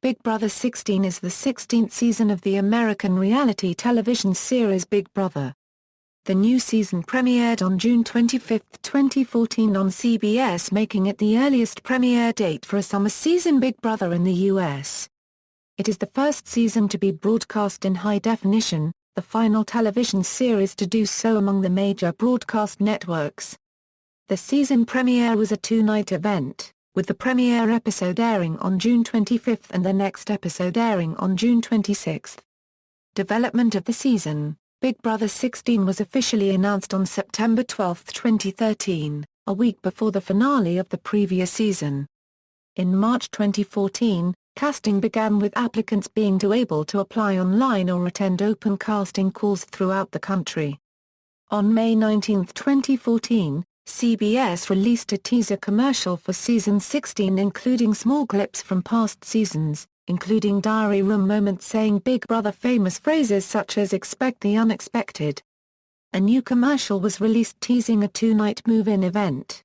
Big Brother 16 is the 16th season of the American reality television series Big Brother. The new season premiered on June 25, 2014 on CBS, making it the earliest premiere date for a summer season Big Brother in the U.S. It is the first season to be broadcast in high definition, the final television series to do so among the major broadcast networks. The season premiere was a two-night event, with the premiere episode airing on June 25 and the next episode airing on June 26. Development of the season. Big Brother 16 was officially announced on September 12, 2013, a week before the finale of the previous season. In March 2014, casting began with applicants being able to apply online or attend open casting calls throughout the country. On May 19, 2014, CBS released a teaser commercial for season 16 including small clips from past seasons, including diary room moments saying Big Brother famous phrases such as "expect the unexpected." A new commercial was released teasing a two-night move-in event.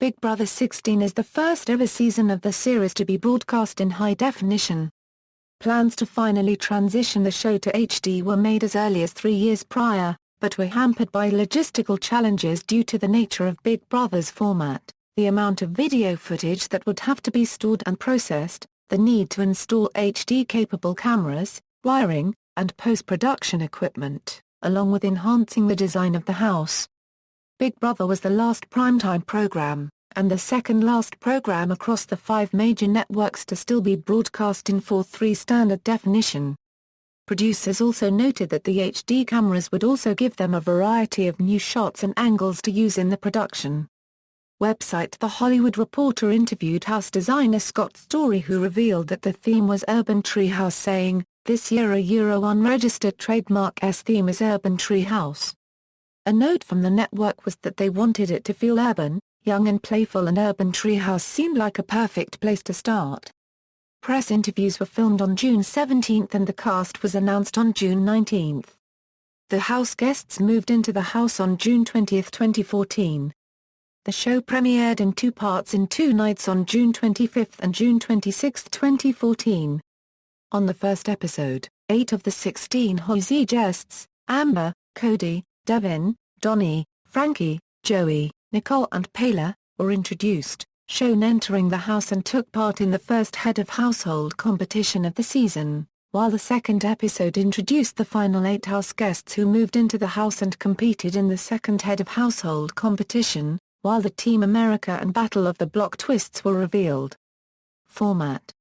Big Brother 16 is the first ever season of the series to be broadcast in high definition. Plans to finally transition the show to HD were made as early as 3 years prior, but were hampered by logistical challenges due to the nature of Big Brother's format, the amount of video footage that would have to be stored and processed, the need to install HD-capable cameras, wiring, and post-production equipment, along with enhancing the design of the house. Big Brother was the last primetime program, and the second-last program across the 5 major networks to still be broadcast in 4:3 standard definition. Producers also noted that the HD cameras would also give them a variety of new shots and angles to use in the production. Website The Hollywood Reporter interviewed house designer Scott Story, who revealed that the theme was Urban Treehouse, saying, "This year a Euro unregistered trademark theme is Urban Treehouse." A note from the network was that they wanted it to feel urban, young and playful, and Urban Treehouse seemed like a perfect place to start. Press interviews were filmed on June 17 and the cast was announced on June 19. The house guests moved into the house on June 20, 2014. The show premiered in 2 parts in 2 nights on June 25 and June 26, 2014. On the first episode, 8 of the 16 Housey guests, Amber, Cody, Devin, Donnie, Frankie, Joey, Nicole and Paula, were introduced, shown entering the house and took part in the first head of household competition of the season, while the second episode introduced the final 8 house guests who moved into the house and competed in the second head of household competition, while the Team America and Battle of the Block twists were revealed. Format.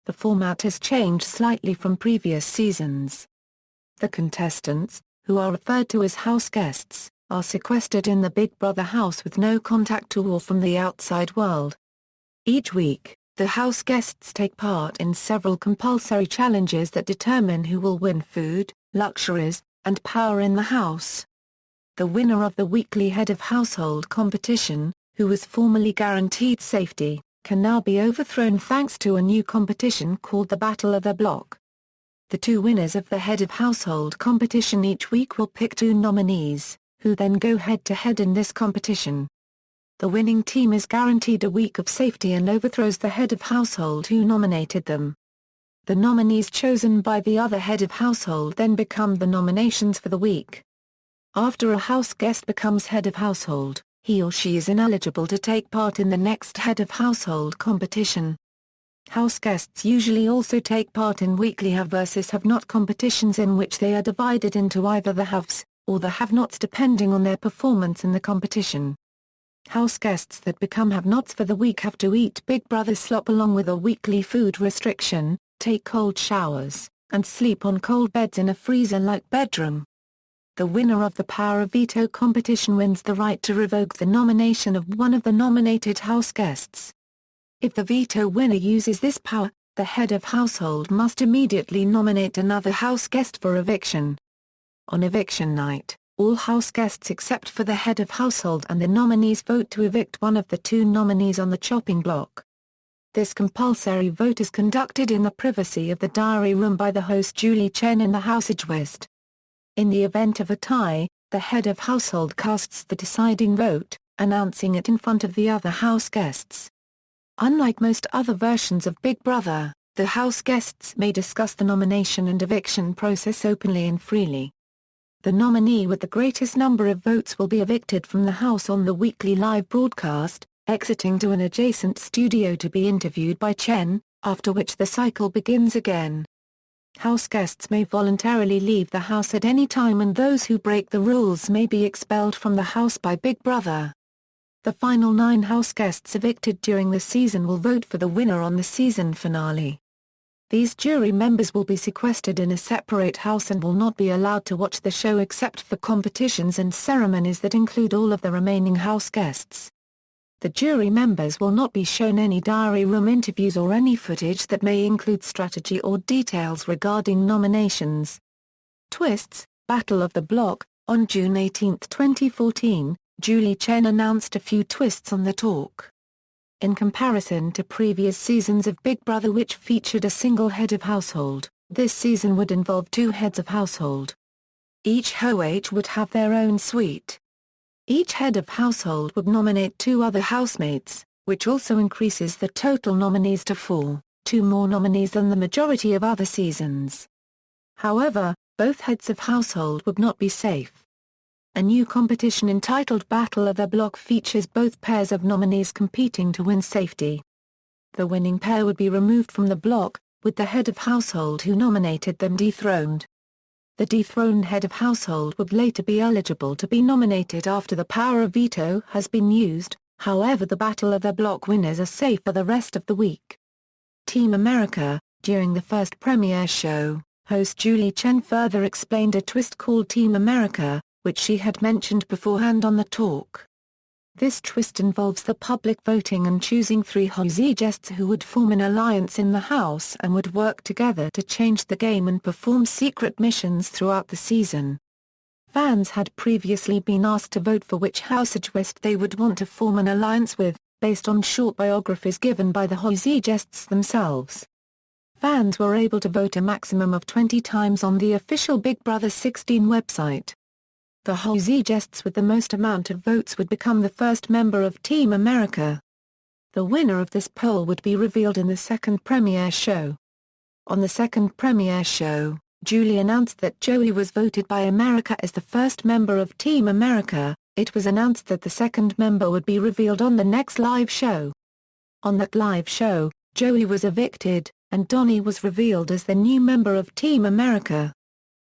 The format has changed slightly from previous seasons. The contestants, who are referred to as house guests, are sequestered in the Big Brother house with no contact to or from the outside world. Each week, the house guests take part in several compulsory challenges that determine who will win food, luxuries, and power in the house. The winner of the weekly head of household competition, who was formerly guaranteed safety, can now be overthrown thanks to a new competition called the Battle of the Block. The 2 winners of the head of household competition each week will pick 2 nominees, who then go head-to-head in this competition. The winning team is guaranteed a week of safety and overthrows the head of household who nominated them. The nominees chosen by the other head of household then become the nominations for the week. After a house guest becomes head of household, he or she is ineligible to take part in the next head of household competition. House guests usually also take part in weekly have versus have-not competitions in which they are divided into either the haves or the have-nots depending on their performance in the competition. House guests that become have-nots for the week have to eat Big Brother slop along with a weekly food restriction, take cold showers, and sleep on cold beds in a freezer-like bedroom. The winner of the Power of Veto competition wins the right to revoke the nomination of one of the nominated house guests. If the veto winner uses this power, the head of household must immediately nominate another house guest for eviction. On eviction night, all house guests except for the head of household and the nominees vote to evict one of the 2 nominees on the chopping block. This compulsory vote is conducted in the privacy of the diary room by the host Julie Chen in the House West. In the event of a tie, the head of household casts the deciding vote, announcing it in front of the other house guests. Unlike most other versions of Big Brother, The house guests may discuss the nomination and eviction process openly and freely. The nominee with the greatest number of votes will be evicted from the house on the weekly live broadcast, exiting to an adjacent studio to be interviewed by Chen, after which the cycle begins again. House guests may voluntarily leave the house at any time, and those who break the rules may be expelled from the house by Big Brother. The final 9 house guests evicted during the season will vote for the winner on the season finale. These jury members will be sequestered in a separate house and will not be allowed to watch the show except for competitions and ceremonies that include all of the remaining house guests. The jury members will not be shown any diary room interviews or any footage that may include strategy or details regarding nominations. Twists, Battle of the Block. On June 18, 2014, Julie Chen announced a few twists on the talk. In comparison to previous seasons of Big Brother, which featured a single head of household, this season would involve 2 heads of household. Each host would have their own suite. Each head of household would nominate 2 other housemates, which also increases the total nominees to 4, 2 more nominees than the majority of other seasons. However, both heads of household would not be safe. A new competition entitled Battle of the Block features both pairs of nominees competing to win safety. The winning pair would be removed from the block, with the head of household who nominated them dethroned. The dethroned head of household would later be eligible to be nominated after the power of veto has been used. However, the Battle of the Block winners are safe for the rest of the week. Team America. During the first premiere show, host Julie Chen further explained a twist called Team America, which she had mentioned beforehand on the talk. This twist involves the public voting and choosing 3 hosts who would form an alliance in the house and would work together to change the game and perform secret missions throughout the season. Fans had previously been asked to vote for which host they would want to form an alliance with, based on short biographies given by the hosts themselves. Fans were able to vote a maximum of 20 times on the official Big Brother 16 website. The hosts with the most amount of votes would become the first member of Team America. The winner of this poll would be revealed in the second premiere show. On the second premiere show, Julie announced that Joey was voted by America as the first member of Team America. It was announced that the second member would be revealed on the next live show. On that live show, Joey was evicted, and Donnie was revealed as the new member of Team America.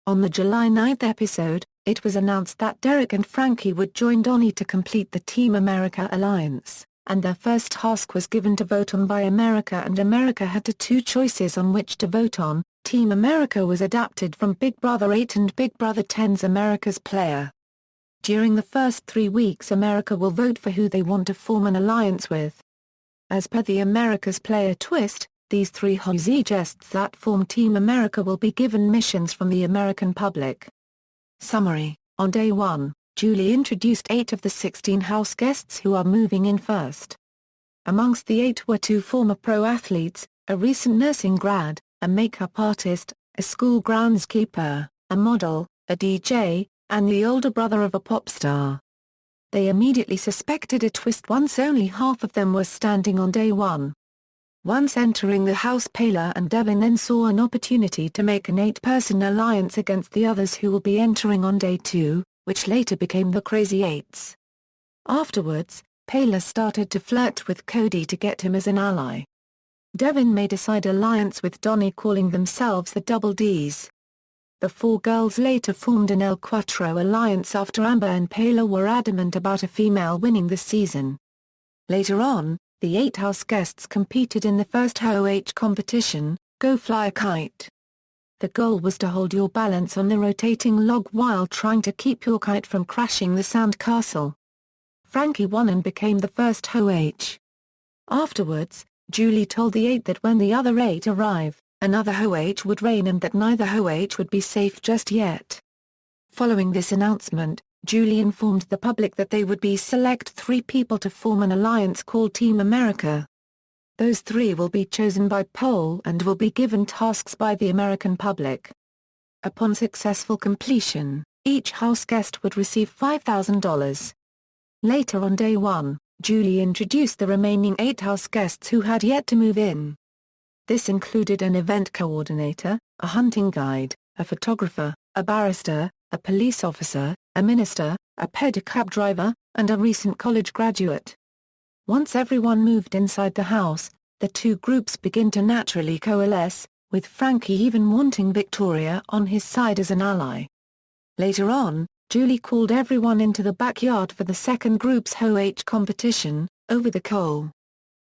On the July 9 episode, it was announced that Derek and Frankie would join Donnie to complete the Team America alliance, and their first task was given to vote on by America, and America had 2 choices on which to vote on. Team America was adapted from Big Brother 8 and Big Brother 10's America's Player. During the first 3 weeks, America will vote for who they want to form an alliance with. As per the America's Player twist, these 3 hosts that form Team America will be given missions from the American public. Summary. On day 1, Julie introduced 8 of the 16 house guests who are moving in first. Amongst the 8 were 2 former pro athletes, a recent nursing grad, a makeup artist, a school groundskeeper, a model, a DJ, and the older brother of a pop star. They immediately suspected a twist once only half of them were standing on day 1. Once entering the house, Paler and Devin then saw an opportunity to make an 8-person alliance against the others who will be entering on day 2, which later became the Crazy Eights. Afterwards, Paler started to flirt with Cody to get him as an ally. Devin made a side alliance with Donnie, calling themselves the Double Ds. The 4 girls later formed an El Cuatro alliance after Amber and Paler were adamant about a female winning the season. Later on, the 8 house guests competed in the first HOH competition, Go Fly a Kite. The goal was to hold your balance on the rotating log while trying to keep your kite from crashing the sand castle. Frankie won and became the first HOH. Afterwards, Julie told the 8 that when the other 8 arrive, another HOH would reign and that neither HOH would be safe just yet. Following this announcement, Julie informed the public that they would select 3 people to form an alliance called Team America. Those 3 will be chosen by poll and will be given tasks by the American public. Upon successful completion, each house guest would receive $5,000. Later on day 1, Julie introduced the remaining 8 house guests who had yet to move in. This included an event coordinator, a hunting guide, a photographer, a barrister, a police officer, a minister, a pedicab driver, and a recent college graduate. Once everyone moved inside the house, the two groups begin to naturally coalesce, with Frankie even wanting Victoria on his side as an ally. Later on, Julie called everyone into the backyard for the second group's Ho-H competition, over the coal.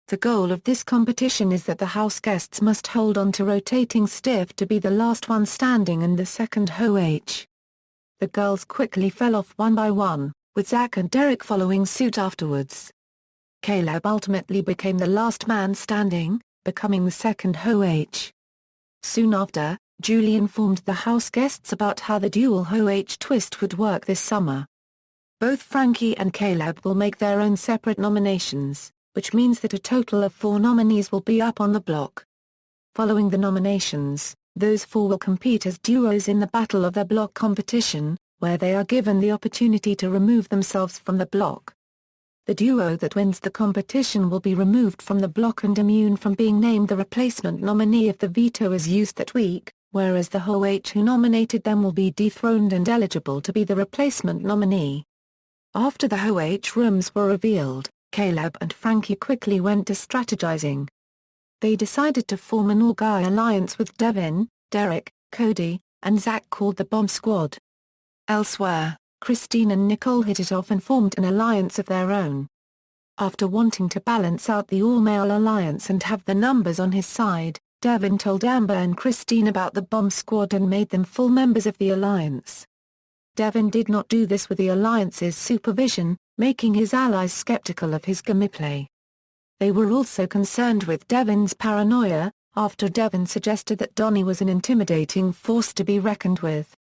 The goal of this competition is that the house guests must hold on to rotating stiff to be the last one standing in the second Ho-H. The girls quickly fell off one by one, with Zach and Derek following suit afterwards. Caleb ultimately became the last man standing, becoming the second Ho-H. Soon after, Julie informed the house guests about how the dual Ho-H twist would work this summer. Both Frankie and Caleb will make their own separate nominations, which means that a total of 4 nominees will be up on the block. Following the nominations, those 4 will compete as duos in the Battle of the Block competition, where they are given the opportunity to remove themselves from the block. The duo that wins the competition will be removed from the block and immune from being named the replacement nominee if the veto is used that week, whereas the Ho-H who nominated them will be dethroned and eligible to be the replacement nominee. After the Ho-H rooms were revealed, Caleb and Frankie quickly went to strategizing. They decided to form an all-guy alliance with Devin, Derek, Cody, and Zach called the Bomb Squad. Elsewhere, Christine and Nicole hit it off and formed an alliance of their own. After wanting to balance out the all-male alliance and have the numbers on his side, Devin told Amber and Christine about the Bomb Squad and made them full members of the alliance. Devin did not do this with the alliance's supervision, making his allies skeptical of his gameplay. They were also concerned with Devin's paranoia, after Devin suggested that Donnie was an intimidating force to be reckoned with.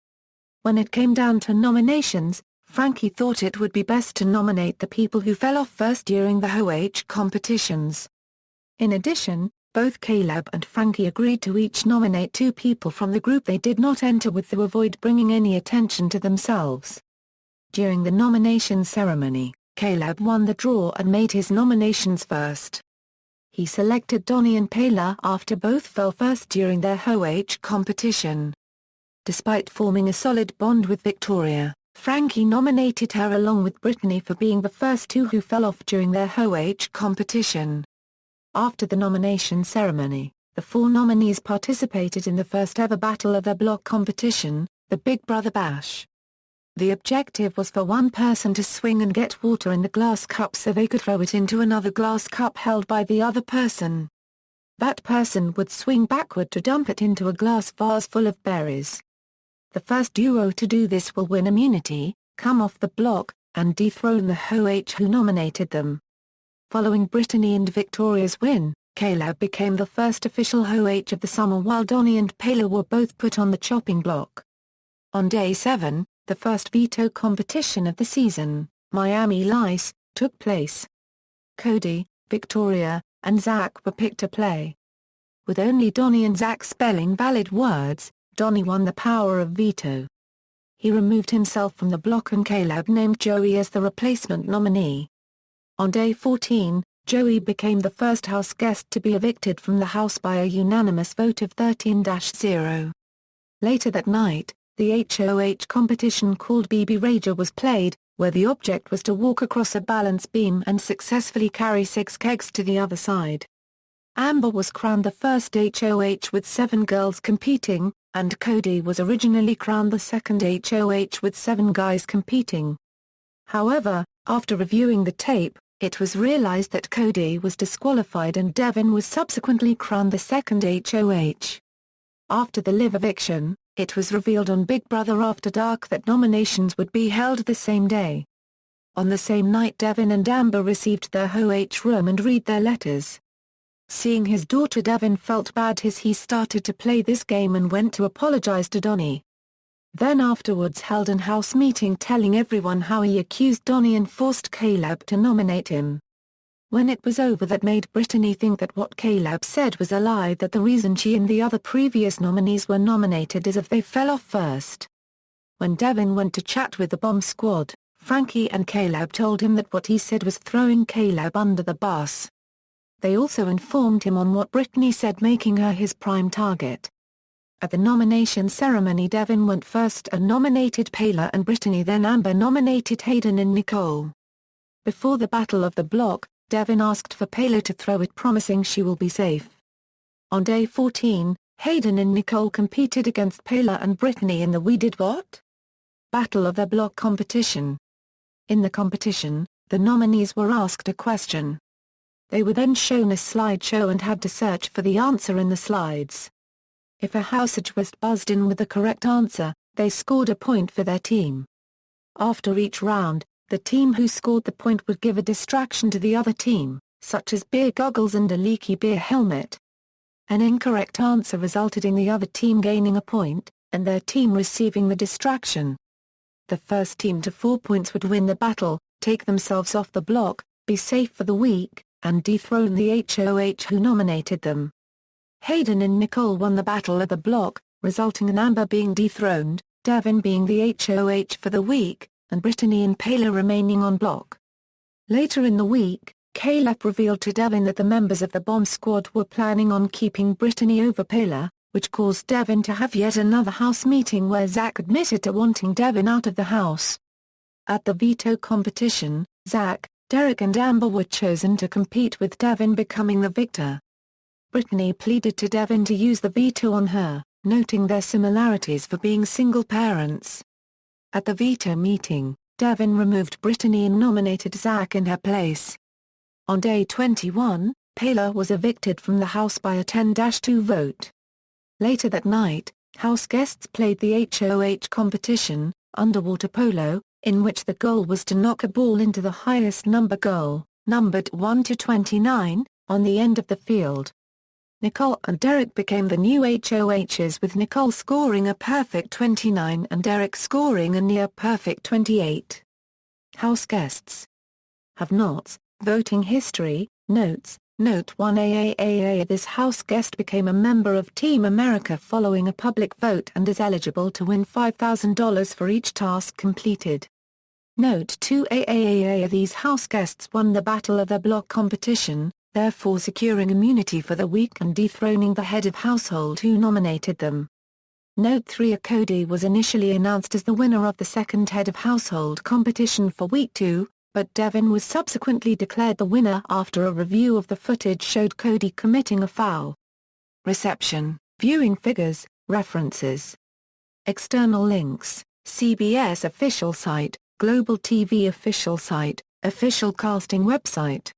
When it came down to nominations, Frankie thought it would be best to nominate the people who fell off first during the Ho-H competitions. In addition, both Caleb and Frankie agreed to each nominate 2 people from the group they did not enter with to avoid bringing any attention to themselves. During the nomination ceremony, Caleb won the draw and made his nominations first. He selected Donnie and Paula after both fell first during their Ho-H competition. Despite forming a solid bond with Victoria, Frankie nominated her along with Brittany for being the first 2 who fell off during their Ho-H competition. After the nomination ceremony, the 4 nominees participated in the first ever Battle of the Block competition, the Big Brother Bash. The objective was for one person to swing and get water in the glass cup so they could throw it into another glass cup held by the other person. That person would swing backward to dump it into a glass vase full of berries. The first duo to do this will win immunity, come off the block, and dethrone the Ho-H who nominated them. Following Brittany and Victoria's win, Caleb became the first official Ho-H of the summer while Donnie and Paula were both put on the chopping block. On day 7, the first veto competition of the season, Miami Lice, took place. Cody, Victoria, and Zach were picked to play. With only Donnie and Zach spelling valid words, Donnie won the power of veto. He removed himself from the block and Caleb named Joey as the replacement nominee. On day 14, Joey became the first house guest to be evicted from the house by a unanimous vote of 13-0. Later that night, the HOH competition called BB Rager was played, where the object was to walk across a balance beam and successfully carry 6 kegs to the other side. Amber was crowned the first HOH with 7 girls competing, and Cody was originally crowned the second HOH with 7 guys competing. However, after reviewing the tape, it was realized that Cody was disqualified and Devin was subsequently crowned the second HOH. After the live eviction, it was revealed on Big Brother After Dark that nominations would be held the same day. On the same night Devin and Amber received their Ho-H room and read their letters. Seeing his daughter Devin felt bad as he started to play this game and went to apologize to Donnie. Then afterwards held an house meeting telling everyone how he accused Donnie and forced Caleb to nominate him. When it was over that made Brittany think that what Caleb said was a lie, that the reason she and the other previous nominees were nominated is if they fell off first. When Devin went to chat with the Bomb Squad, Frankie and Caleb told him that what he said was throwing Caleb under the bus. They also informed him on what Brittany said, making her his prime target. At the nomination ceremony, Devin went first and nominated Paler and Brittany, then Amber nominated Hayden and Nicole. Before the Battle of the Block, Devin asked for Paler to throw it, promising she will be safe. On day 14, Hayden and Nicole competed against Paler and Brittany in the We Did What? Battle of the Block competition. In the competition, the nominees were asked a question. They were then shown a slideshow and had to search for the answer in the slides. If a houseguest buzzed in with the correct answer, they scored a point for their team. After each round, the team who scored the point would give a distraction to the other team, such as beer goggles and a leaky beer helmet. An incorrect answer resulted in the other team gaining a point, and their team receiving the distraction. The first team to 4 points would win the battle, take themselves off the block, be safe for the week, and dethrone the HOH who nominated them. Hayden and Nicole won the Battle of the Block, resulting in Amber being dethroned, Devin being the HOH for the week, and Brittany and Paler remaining on block. Later in the week, Caleb revealed to Devin that the members of the Bomb Squad were planning on keeping Brittany over Paler, which caused Devin to have yet another house meeting where Zach admitted to wanting Devin out of the house. At the veto competition, Zach, Derek and Amber were chosen to compete, with Devin becoming the victor. Brittany pleaded to Devin to use the veto on her, noting their similarities for being single parents. At the veto meeting, Devin removed Brittany and nominated Zach in her place. On day 21, Paler was evicted from the house by a 10-2 vote. Later that night, house guests played the HOH competition, underwater polo, in which the goal was to knock a ball into the highest number goal, numbered 1 to 29, on the end of the field. Nicole and Derek became the new HOHs, with Nicole scoring a perfect 29 and Derek scoring a near-perfect 28. House guests. Have-nots, voting history, notes. Note 1 AAAA. This house guest became a member of Team America following a public vote and is eligible to win $5,000 for each task completed. Note 2 AAAA. These house guests won the Battle of the Block competition, therefore securing immunity for the week and dethroning the head of household who nominated them. Note 3 Cody was initially announced as the winner of the second head of household competition for week 2, but Devin was subsequently declared the winner after a review of the footage showed Cody committing a foul. Reception, viewing figures, references. External links: CBS official site, Global TV official site, official casting website.